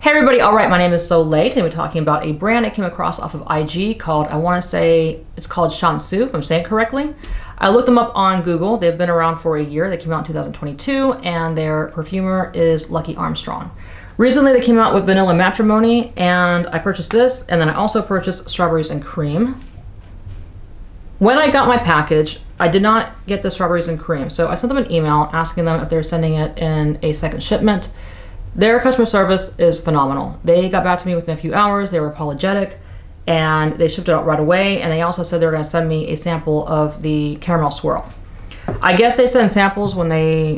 Hey everybody, alright, my name is So Late, and we're talking about a brand I came across off of IG called, I want to say, it's called Chanceux, if I'm saying it correctly. I looked them up on Google. They've been around for a year. They came out in 2022, and their perfumer is Lucky Armstrong. Recently they came out with Vanilla Matrimony, and I purchased this, and then I also purchased Strawberries and Cream. When I got my package, I did not get the Strawberries and Cream, so I sent them an email asking them if they're sending it in a second shipment. Their customer service is phenomenal. They got back to me within a few hours. They were apologetic, and they shipped it out right away. And they also said they were going to send me a sample of the caramel swirl. I guess they send samples when they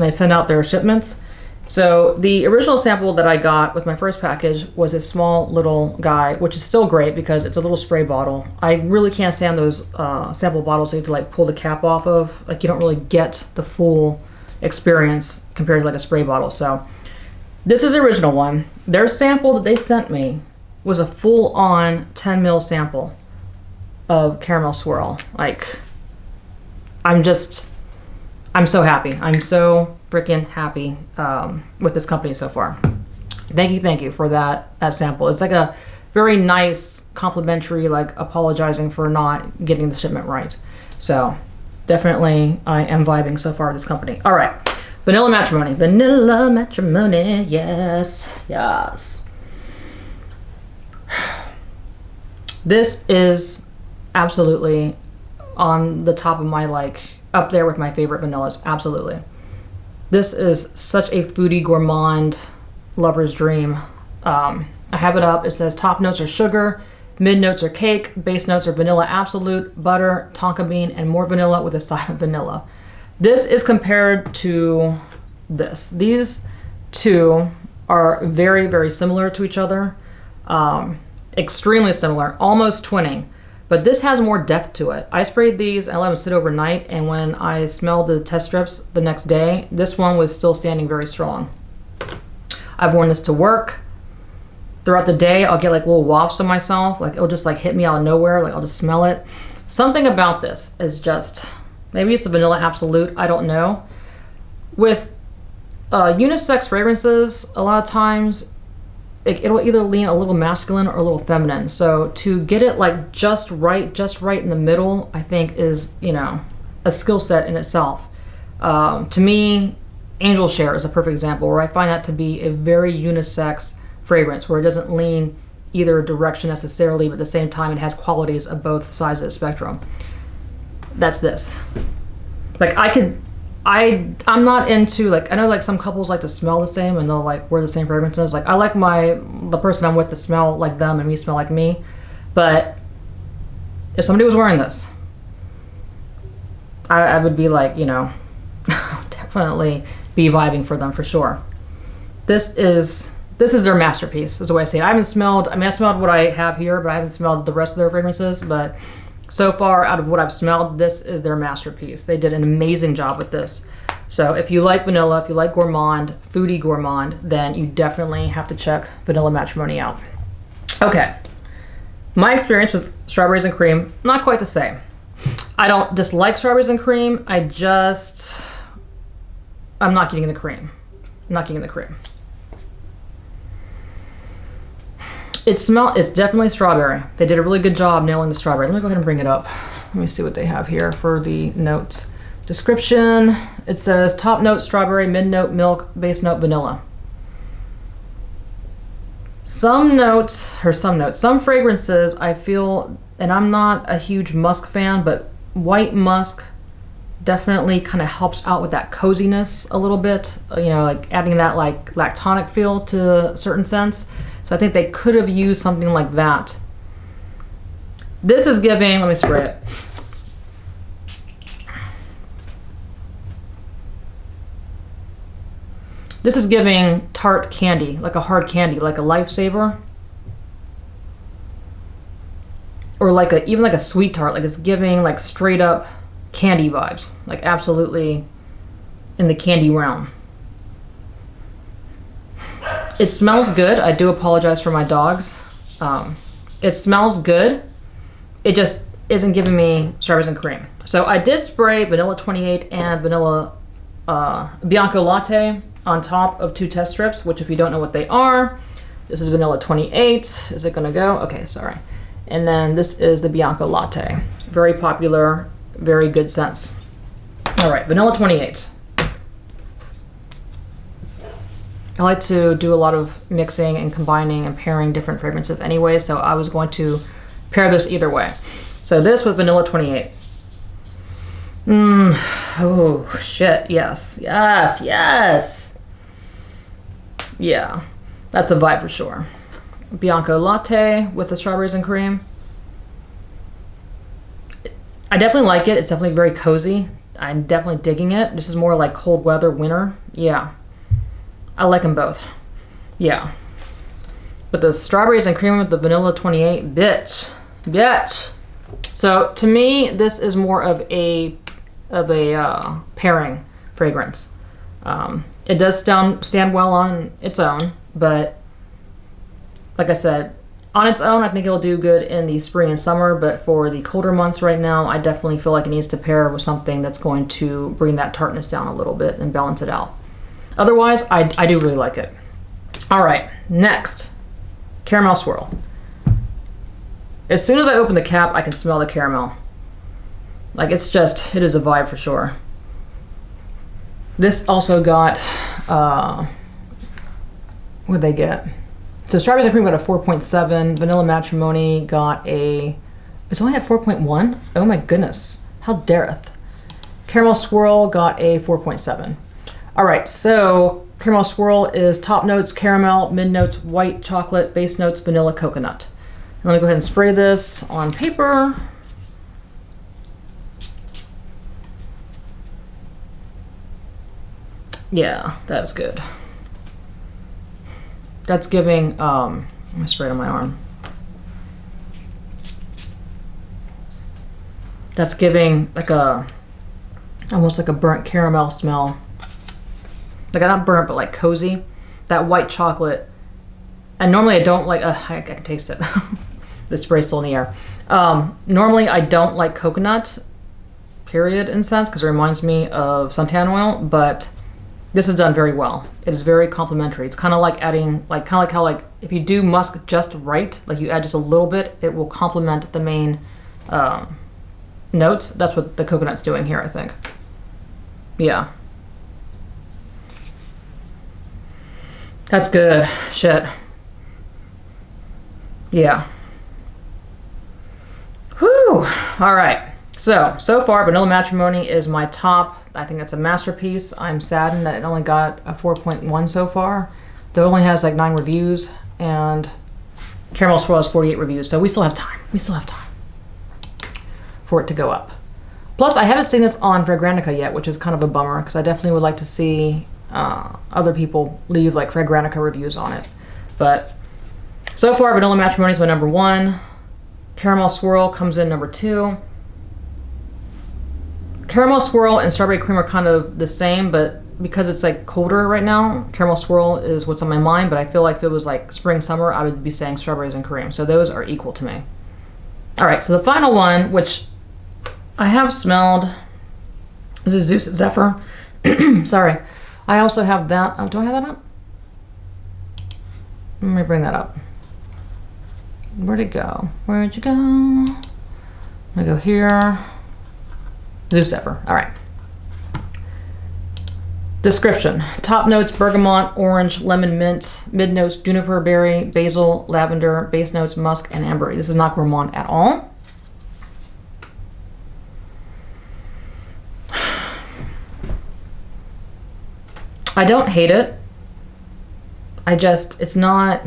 send out their shipments. So the original sample that I got with my first package was a small little guy, which is still great because it's a little spray bottle. I really can't stand those sample bottles that you have to like pull the cap off of. Like you don't really get the full experience compared to like a spray bottle. So this is the original one. Their sample that they sent me was a full-on 10 ml sample of caramel swirl. Like I'm so happy. I'm so freaking happy with this company so far. Thank you for that sample. It's like a very nice complimentary, like apologizing for not getting the shipment right. So definitely I am vibing so far with this company. All right, Vanilla Matrimony. Vanilla Matrimony, yes, yes. This is absolutely on the top of my, like, up there with my favorite vanillas, absolutely. This is such a foodie gourmand lover's dream. I have it up, it says top notes are sugar, mid notes are cake, base notes are vanilla absolute, butter, tonka bean, and more vanilla with a side of vanilla. This is compared to this. These two are very, very similar to each other. Extremely similar, almost twinning. But this has more depth to it. I sprayed these and I let them sit overnight, and when I smelled the test strips the next day, this one was still standing very strong. I've worn this to work. Throughout the day, I'll get like little wafts of myself. Like it'll just like hit me out of nowhere. Like I'll just smell it. Something about this is just, maybe it's the vanilla absolute, I don't know. With unisex fragrances, a lot of times it'll either lean a little masculine or a little feminine. So to get it like just right in the middle, I think is, you know, a skill set in itself. To me, Angel Share is a perfect example where I find that to be a very unisex fragrance where it doesn't lean either direction necessarily, but at the same time it has qualities of both sides of the spectrum. That's this. Like I'm not into, like, I know like some couples like to smell the same and they'll like wear the same fragrances. Like I like the person I'm with to smell like them and me smell like me. But if somebody was wearing this, I would be like, you know, definitely be vibing for them for sure. This is their masterpiece, is the way I say it. I smelled what I have here, but I haven't smelled the rest of their fragrances. But so far, out of what I've smelled, this is their masterpiece. They did an amazing job with this. So if you like vanilla, if you like gourmand, foodie gourmand, then you definitely have to check Vanilla Matrimony out. Okay, my experience with Strawberries and Cream, not quite the same. I don't dislike Strawberries and Cream, I'm not getting the cream. I'm not getting the cream. It's definitely strawberry. They did a really good job nailing the strawberry. Let me go ahead and bring it up. Let me see what they have here for the notes. Description, it says top note strawberry, mid note milk, base note vanilla. Some fragrances I feel, and I'm not a huge musk fan, but white musk definitely kind of helps out with that coziness a little bit, you know, like adding that like lactonic feel to a certain sense. So I think they could have used something like that. This is giving, let me spray it. This is giving tart candy, like a hard candy, like a Lifesaver. Or like even like a sweet tart, like it's giving like straight up candy vibes, like absolutely in the candy realm. It smells good. I do apologize for my dogs. It smells good. It just isn't giving me Strawberries and Cream. So I did spray Vanilla 28 and Vanilla Bianco Latte on top of 2 test strips, which if you don't know what they are, this is vanilla 28. Is it gonna go? Okay, sorry. And then this is the Bianco Latte. Very popular, very good scents. All right, vanilla 28. I like to do a lot of mixing and combining and pairing different fragrances anyway, so I was going to pair this either way. So this with vanilla 28. Oh shit, yes, yes, yes. Yeah, that's a vibe for sure. Bianco Latte with the strawberries and cream. I definitely like it. It's definitely very cozy. I'm definitely digging it. This is more like cold weather, winter. Yeah, I like them both. Yeah, but the strawberries and cream with the vanilla 28, bitch. So to me, this is more of a pairing fragrance. It does stand well on its own, but like I said, on its own, I think it'll do good in the spring and summer, but for the colder months right now, I definitely feel like it needs to pair with something that's going to bring that tartness down a little bit and balance it out. Otherwise, I do really like it. All right, next, Caramel Swirl. As soon as I open the cap, I can smell the caramel. Like, it is a vibe for sure. This also got, what'd they get? So Strawberries and Cream got a 4.7. Vanilla Matrimony got it's only at 4.1? Oh my goodness, how dareth. Caramel Swirl got a 4.7. All right, so Caramel Swirl is top notes caramel, mid notes white chocolate, base notes vanilla coconut. Let me go ahead and spray this on paper. Yeah, that's good. That's giving, I'm gonna spray it on my arm. That's giving like almost like a burnt caramel smell. Like not burnt, but like cozy. That white chocolate. And normally I don't like, I can taste it. The spray's still in the air. Normally I don't like coconut, period, in sense, because it reminds me of suntan oil, but this is done very well. It is very complimentary. It's kind of like adding, kind of like how if you do musk just right, like you add just a little bit, it will complement the main notes. That's what the coconut's doing here, I think. Yeah. That's good. Shit. Yeah. Whew. All right. So far, Vanilla Matrimony is my top. I think it's a masterpiece. I'm saddened that it only got a 4.1 so far. Though it only has like 9 reviews, and Caramel Swirl has 48 reviews, so we still have time. We still have time for it to go up. Plus, I haven't seen this on Fragrantica yet, which is kind of a bummer, because I definitely would like to see other people leave like Fragrantica reviews on it. But so far, Vanilla Matrimony is my number 1. Caramel Swirl comes in number 2. Caramel Swirl and Strawberry Cream are kind of the same, but because it's like colder right now, Caramel Swirl is what's on my mind, but I feel like if it was like spring, summer, I would be saying Strawberries and Cream. So those are equal to me. All right, so the final one, which I have smelled, this is Zephyr. Sorry. I also have that. Oh, do I have that up? Let me bring that up. Where'd it go? Where'd you go? I'm gonna go here. Zephyr. All right. Description. Top notes, bergamot, orange, lemon, mint. Mid notes, juniper berry, basil, lavender. Base notes, musk, and amber. This is not gourmand at all. I don't hate it. It's not,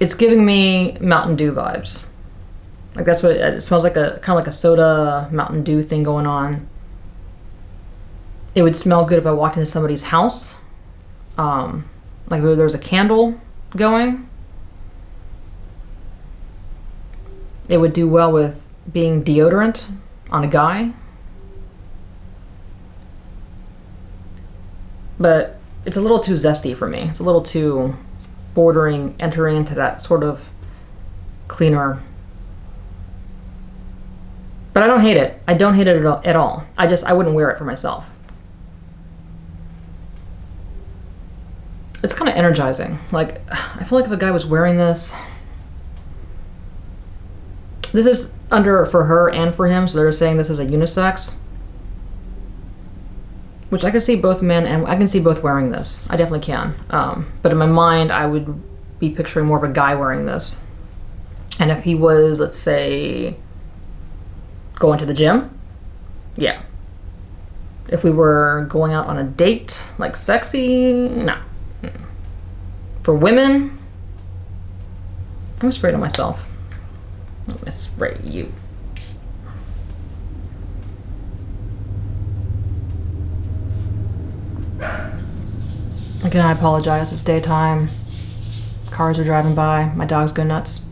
it's giving me Mountain Dew vibes. Like that's what it smells like, kind of like a soda Mountain Dew thing going on. It would smell good if I walked into somebody's house. Like if there was a candle going. It would do well with being deodorant on a guy. But it's a little too zesty for me. It's a little too entering into that sort of cleaner. But I don't hate it. I don't hate it at all. I wouldn't wear it for myself. It's kind of energizing. Like, I feel like if a guy was wearing this, this is under for her and for him, so they're saying this is a unisex. Which I can see both men and I can see both wearing this. I definitely can. But in my mind, I would be picturing more of a guy wearing this. And if he was, let's say, going to the gym, yeah. If we were going out on a date, like sexy, no. For women, I'm gonna spray it on myself. I'm gonna spray you. Again, I apologize. It's daytime. Cars are driving by. My dogs go nuts.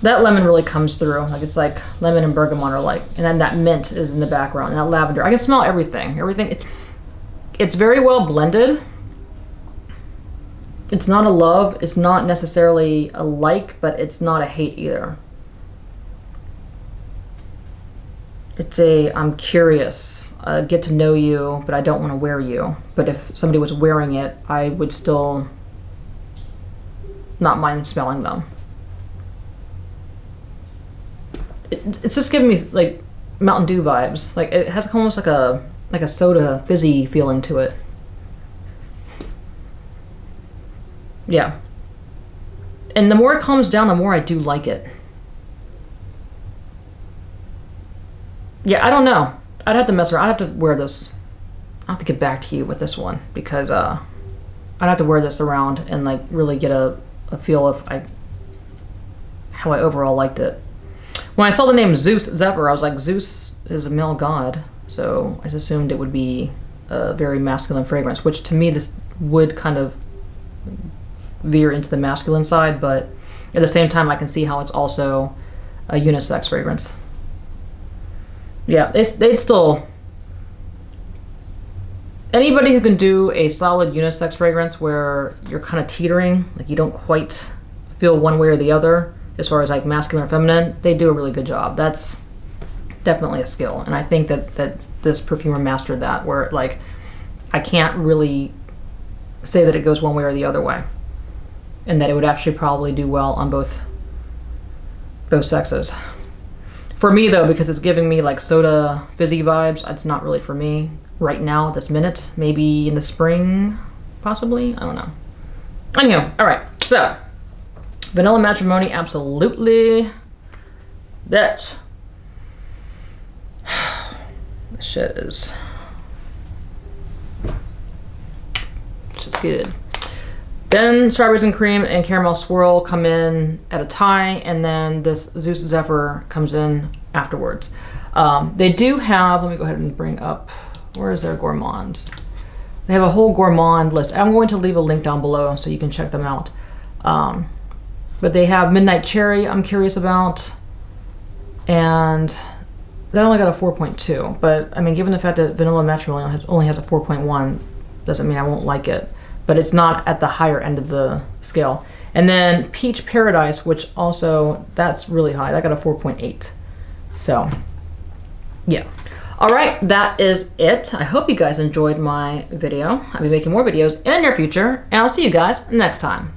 That lemon really comes through. Like, it's like lemon and bergamot are like, and then that mint is in the background, and that lavender. I can smell everything. It's very well blended. It's not a love. It's not necessarily a like, but it's not a hate either. It's a, I'm curious, get to know you, but I don't want to wear you. But if somebody was wearing it, I would still not mind smelling them. It's just giving me like Mountain Dew vibes. Like, it has almost like a soda fizzy feeling to it. Yeah. And the more it calms down, the more I do like it. Yeah, I don't know. I'd have to mess around. I'd have to wear this. I'll have to get back to you with this one because I'd have to wear this around and like really get a feel of how I overall liked it. When I saw the name Zeus Zephyr, I was like, Zeus is a male god, so I just assumed it would be a very masculine fragrance, which to me this would kind of veer into the masculine side, but at the same time I can see how it's also a unisex fragrance. Yeah, they'd still... Anybody who can do a solid unisex fragrance where you're kind of teetering, like you don't quite feel one way or the other, as far as like masculine or feminine, they do a really good job. That's definitely a skill. And I think that this perfumer mastered that, where like I can't really say that it goes one way or the other way. And that it would actually probably do well on both sexes. For me though, because it's giving me like soda fizzy vibes, it's not really for me right now at this minute. Maybe in the spring, possibly, I don't know. Anywho, all right, so Vanilla Matrimony, absolutely. Bitch. This shit is just good. Then Strawberries and Cream and Caramel Swirl come in at a tie, and then this Zeus Zephyr comes in afterwards. They do have, let me go ahead and bring up, where is their gourmands? They have a whole gourmand list. I'm going to leave a link down below so you can check them out. But they have Midnight Cherry, I'm curious about, and that only got a 4.2. But I mean, given the fact that Vanilla Matrimony only has a 4.1, doesn't mean I won't like it. But it's not at the higher end of the scale. And then Peach Paradise, which also, that's really high. That got a 4.8. So, yeah. All right, that is it. I hope you guys enjoyed my video. I'll be making more videos in the near future, and I'll see you guys next time.